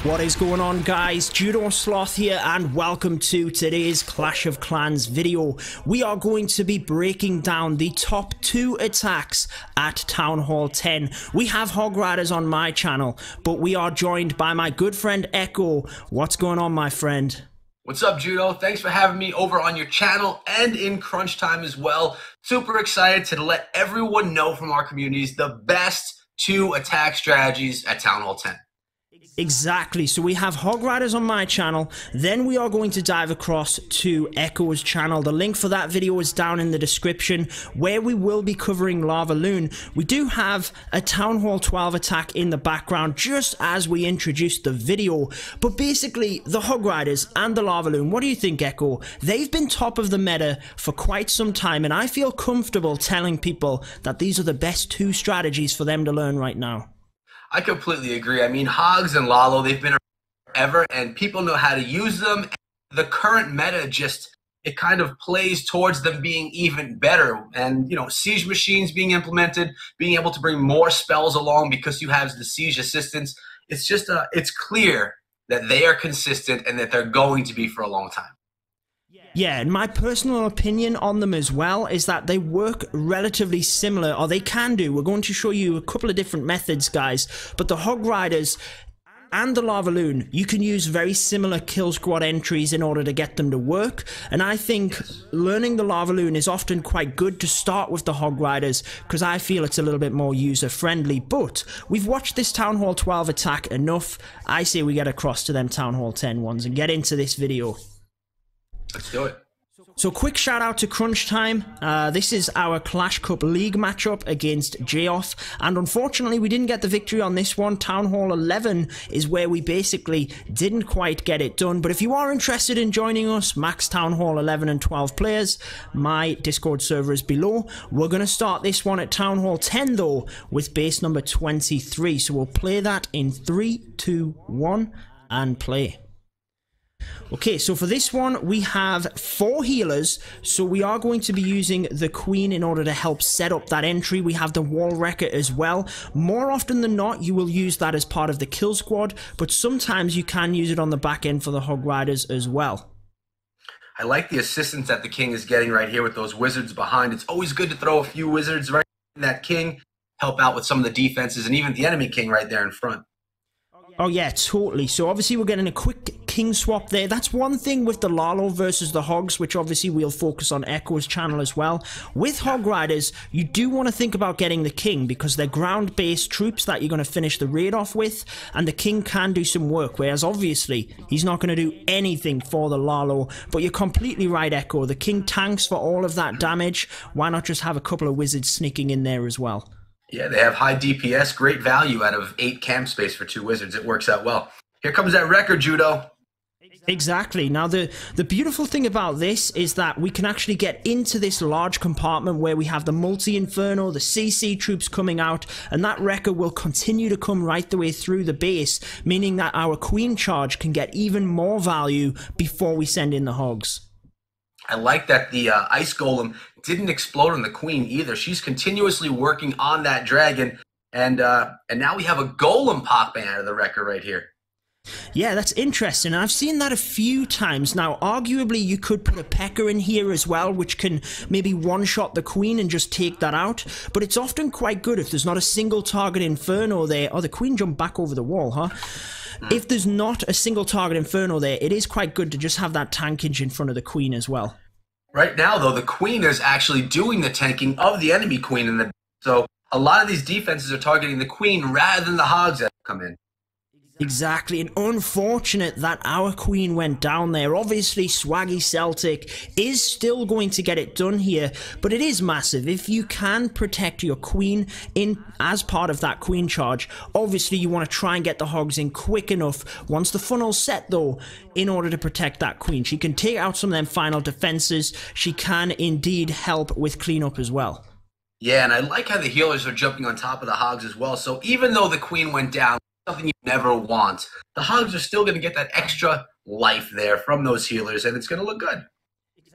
What is going on, guys? Judo Sloth here, and welcome to today's Clash of Clans video. We are going to be breaking down the top 2 attacks at Town Hall 10. We have Hog Riders on my channel, but we are joined by my good friend Echo. What's going on, my friend? What's up, Judo? Thanks for having me over on your channel and in crunch time as well. Super excited to let everyone know from our communities the best 2 attack strategies at Town Hall 10. Exactly, so we have Hog Riders on my channel, then we are going to dive across to Echo's channel. The link for that video is down in the description, where we will be covering Lava Loon. We do have a Town Hall 12 attack in the background just as we introduced the video, but basically the Hog Riders and the Lava Loon, what do you think, Echo? They've been top of the meta for quite some time, and I feel comfortable telling people that these are the best 2 strategies for them to learn right now. I completely agree. I mean, Hogs and Lalo, they've been around forever, and people know how to use them. The current meta it kind of plays towards them being even better. And, you know, siege machines being implemented, being able to bring more spells along because you have the siege assistance. It's just, it's clear that they are consistent and that they're going to be for a long time. Yeah, and my personal opinion on them as well is that they work relatively similar, or they can do. We're going to show you a couple of different methods, guys, but the Hog Riders and the Lava Loon, you can use very similar kill squad entries in order to get them to work, and I think learning the Lava Loon is often quite good to start with the Hog Riders, because I feel it's a little bit more user-friendly. But we've watched this Town Hall 12 attack enough. I say we get across to them Town Hall 10 ones and get into this video. Let's do it. So quick shout out to Crunch Time. This is our Clash Cup League matchup against J-Off, and unfortunately we didn't get the victory on this one. Town Hall 11 is where we basically didn't quite get it done, but if you are interested in joining us, max Town Hall 11 and 12 players, my Discord server is below. We're going to start this one at Town Hall 10 though, with base number 23, so we'll play that in 3, 2, 1, and play. Okay, so for this one, we have 4 healers, so we are going to be using the Queen in order to help set up that entry. We have the Wall Wrecker as well. More often than not, you will use that as part of the kill squad, but sometimes you can use it on the back end for the Hog Riders as well. I like the assistance that the King is getting right here with those wizards behind. It's always good to throw a few wizards right in that King, help out with some of the defenses, and even the enemy King right there in front. Oh yeah, totally. So obviously we're getting a quick King swap there. That's one thing with the Lalo versus the Hogs, which obviously we'll focus on Echo's channel as well. With Hog Riders, you do want to think about getting the King, because they're ground-based troops that you're going to finish the raid off with, and the King can do some work, whereas obviously he's not going to do anything for the Lalo. But you're completely right, Echo. The King tanks for all of that damage. Why not just have a couple of wizards sneaking in there as well? Yeah, they have high DPS, great value out of 8 camp space for 2 wizards. It works out well. Here comes that record, Judo. Exactly. Now, the beautiful thing about this is that we can actually get into this large compartment where we have the multi-inferno, the CC troops coming out, and that wrecker will continue to come right the way through the base, meaning that our Queen charge can get even more value before we send in the Hogs. I like that the Ice Golem didn't explode on the Queen either. She's continuously working on that dragon, and now we have a Golem popping out of the wrecker right here. Yeah, that's interesting. I've seen that a few times. Now, arguably, you could put a P.E.K.K.A. in here as well, which can maybe one-shot the Queen and just take that out. But it's often quite good if there's not a single target Inferno there. Oh, the Queen jumped back over the wall, huh? If there's not a single target Inferno there, it is quite good to just have that tankage in front of the Queen as well. Right now, though, the Queen is actually doing the tanking of the enemy Queen, so a lot of these defenses are targeting the Queen rather than the Hogs that come in. Exactly, and unfortunate that our Queen went down there. Obviously, Swaggy Celtic is still going to get it done here, but it is massive. If you can protect your Queen as part of that Queen charge, obviously you want to try and get the Hogs in quick enough once the funnel's set, though, in order to protect that Queen. She can take out some of them final defenses. She can indeed help with cleanup as well. Yeah, and I like how the healers are jumping on top of the Hogs as well. So even though the Queen went down, something you never want, the Hogs are still going to get that extra life there from those healers, and it's going to look good.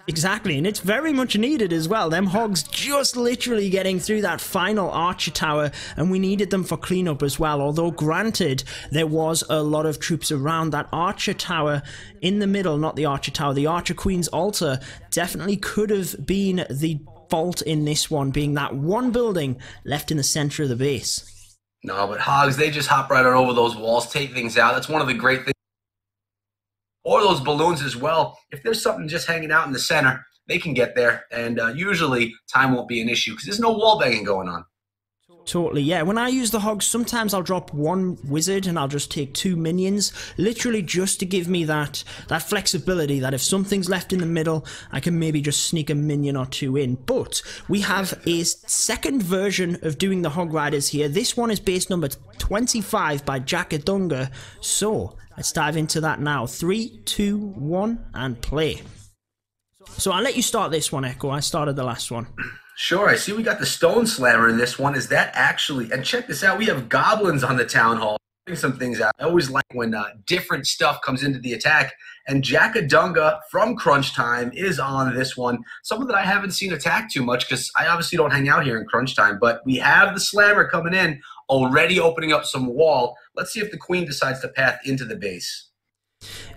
Exactly, and it's very much needed as well. Them hogs just literally getting through that final archer tower, and we needed them for cleanup as well. Although granted, there was a lot of troops around that archer tower in the middle, not the archer tower, the archer queen's altar definitely could have been the fault in this one, being that one building left in the center of the base. No, but hogs, they just hop right on over those walls, take things out. That's one of the great things. Or those balloons as well. If there's something just hanging out in the center, they can get there, and usually time won't be an issue because there's no wall banging going on. Totally, yeah. When I use the hogs, sometimes I'll drop one wizard and I'll just take 2 minions, literally just to give me that flexibility that if something's left in the middle, I can maybe just sneak a minion or 2 in. But we have a second version of doing the hog riders here. this one is base number 25 by Jackadunga, so let's dive into that now. 3, 2, 1, and play. So I'll let you start this one, Echo. I started the last one. Sure, I see we got the Stone Slammer in this one. Is that actually, and check this out, we have goblins on the town hall. Some things out. I always like when different stuff comes into the attack, and Jackadunga from Crunch Time is on this one. Someone that I haven't seen attack too much because I obviously don't hang out here in Crunch Time, but we have the Slammer coming in, already opening up some wall. Let's see if the Queen decides to path into the base.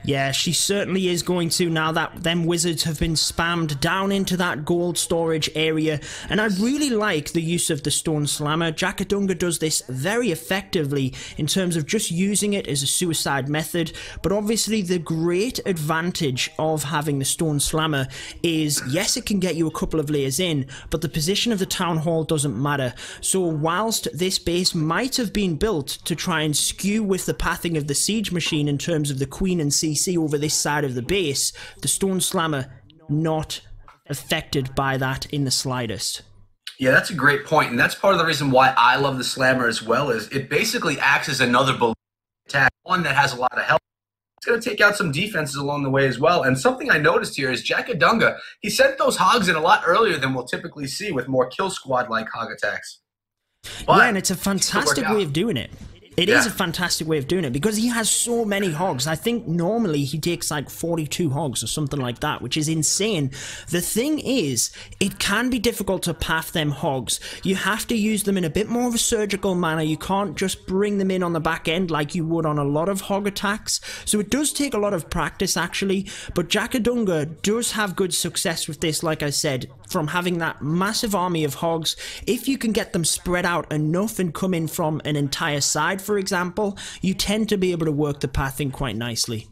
Yeah, she certainly is going to, now that them wizards have been spammed down into that gold storage area. And I really like the use of the Stone Slammer. Jackadunga does this very effectively in terms of just using it as a suicide method. But obviously the great advantage of having the Stone Slammer is, yes, it can get you a couple of layers in, but the position of the town hall doesn't matter. So whilst this base might have been built to try and skew with the pathing of the siege machine in terms of the Queen and CC over this side of the base, the Stone Slammer not affected by that in the slightest. Yeah, that's a great point, and that's part of the reason why I love the Slammer as well, is it basically acts as another balloon attack, one that has a lot of health. It's going to take out some defenses along the way as well. And something I noticed here is Jackadunga, he sent those hogs in a lot earlier than we'll typically see with more kill squad-like hog attacks. But yeah, and it's a fantastic way of doing it. It is a fantastic way of doing it because he has so many hogs. I think normally he takes like 42 hogs or something like that, which is insane. The thing is, it can be difficult to path them hogs. You have to use them in a bit more of a surgical manner. You can't just bring them in on the back end like you would on a lot of hog attacks. So it does take a lot of practice actually, but Jackadunga does have good success with this, like I said, from having that massive army of hogs. If you can get them spread out enough and come in from an entire side, for example, you tend to be able to work the pathing quite nicely.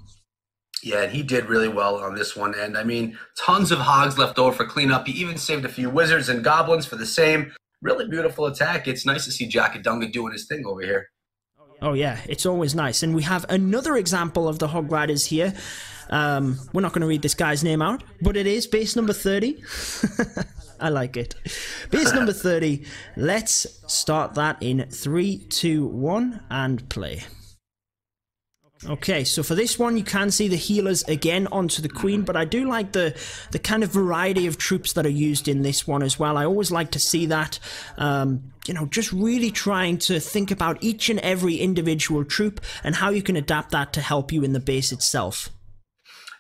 Yeah, and he did really well on this one. And I mean, tons of hogs left over for cleanup. He even saved a few wizards and goblins for the same. Really beautiful attack. It's nice to see Jackadunga doing his thing over here. Oh yeah, it's always nice. And we have another example of the hog riders here. We're not going to read this guy's name out, but it is base number 30. I like it. Base number 30. Let's start that in 3, 2, 1, and play. Okay, so for this one, you can see the healers again onto the Queen, but I do like the kind of variety of troops that are used in this one as well. I always like to see that, you know, just really trying to think about each and every individual troop and how you can adapt that to help you in the base itself.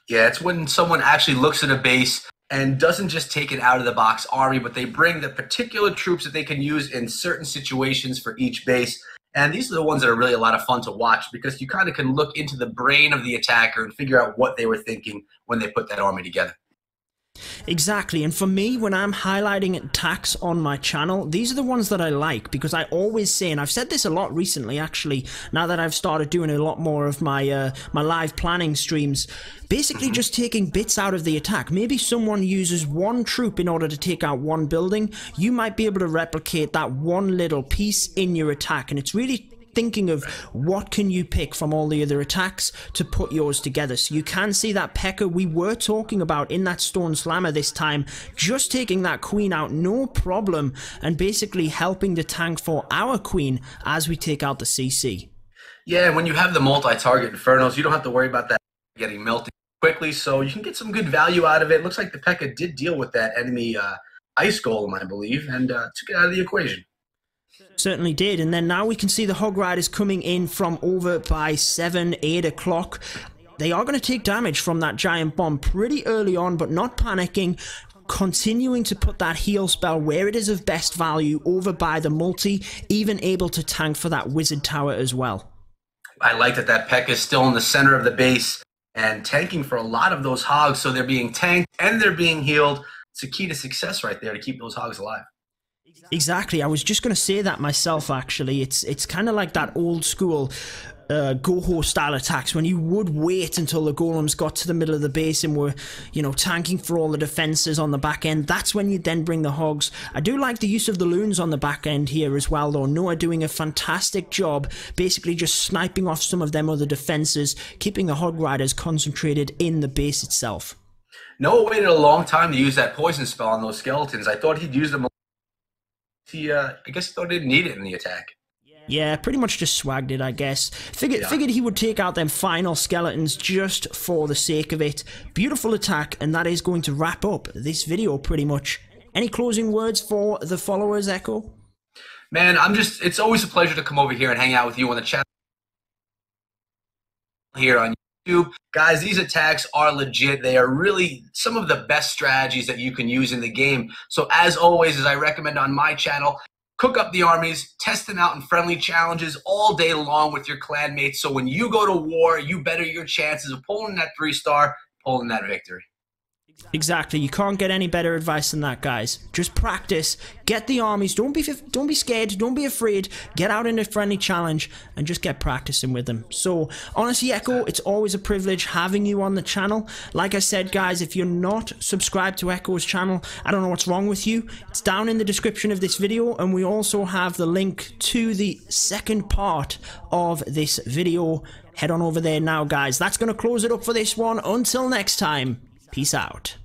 Yeah, it's when someone actually looks at a base and doesn't just take an out-of-the-box army, but they bring the particular troops that they can use in certain situations for each base. And these are the ones that are really a lot of fun to watch because you kind of can look into the brain of the attacker and figure out what they were thinking when they put that army together. Exactly, and for me, when I'm highlighting attacks on my channel, these are the ones that I like, because I always say, and I've said this a lot recently actually, now that I've started doing a lot more of my my live planning streams, basically just taking bits out of the attack. Maybe someone uses one troop in order to take out one building, you might be able to replicate that one little piece in your attack, and it's really thinking of what can you pick from all the other attacks to put yours together. So you can see that P.E.K.K.A we were talking about in that Stone Slammer this time, just taking that Queen out no problem and basically helping to tank for our Queen as we take out the CC. Yeah, and when you have the multi-target Infernos, you don't have to worry about that getting melted quickly, so you can get some good value out of it. Looks like the P.E.K.K.A did deal with that enemy ice golem, I believe, and took it out of the equation. Certainly did, and then now we can see the Hog Riders coming in from over by 7, 8 o'clock. they are going to take damage from that giant bomb pretty early on, but not panicking, continuing to put that heal spell where it is of best value over by the multi, even able to tank for that wizard tower as well. I like that that P.E.K.K.A is still in the center of the base and tanking for a lot of those hogs, so they're being tanked and they're being healed. It's a key to success right there to keep those hogs alive. Exactly, I was just going to say that myself, actually. It's kind of like that old school Go-Ho style attacks when you would wait until the golems got to the middle of the base and were, you know, tanking for all the defenses on the back end. That's when you then bring the hogs. I do like the use of the loons on the back end here as well, though. Noah doing a fantastic job, basically just sniping off some of them other defenses, keeping the hog riders concentrated in the base itself. Noah waited a long time to use that poison spell on those skeletons. I thought he'd use them. I guess he thought he didn't need it in the attack. Yeah, pretty much just swagged it, I guess. Figured he would take out them final skeletons just for the sake of it. Beautiful attack, and that is going to wrap up this video pretty much. Any closing words for the followers, Echo? Man, it's always a pleasure to come over here and hang out with you on the channel here on YouTube. Guys, these attacks are legit. They are really some of the best strategies that you can use in the game. So as always, as I recommend on my channel, cook up the armies, test them out in friendly challenges all day long with your clan mates. So when you go to war, you better your chances of pulling that 3-star, pulling that victory. Exactly. You can't get any better advice than that, guys. Just practice. Get the armies. Don't be scared. Don't be afraid. Get out in a friendly challenge and just get practicing with them. So, honestly, Echo, it's always a privilege having you on the channel. Like I said, guys, if you're not subscribed to Echo's channel, I don't know what's wrong with you. It's down in the description of this video, and we also have the link to the second part of this video. Head on over there now, guys. That's going to close it up for this one. Until next time. Peace out.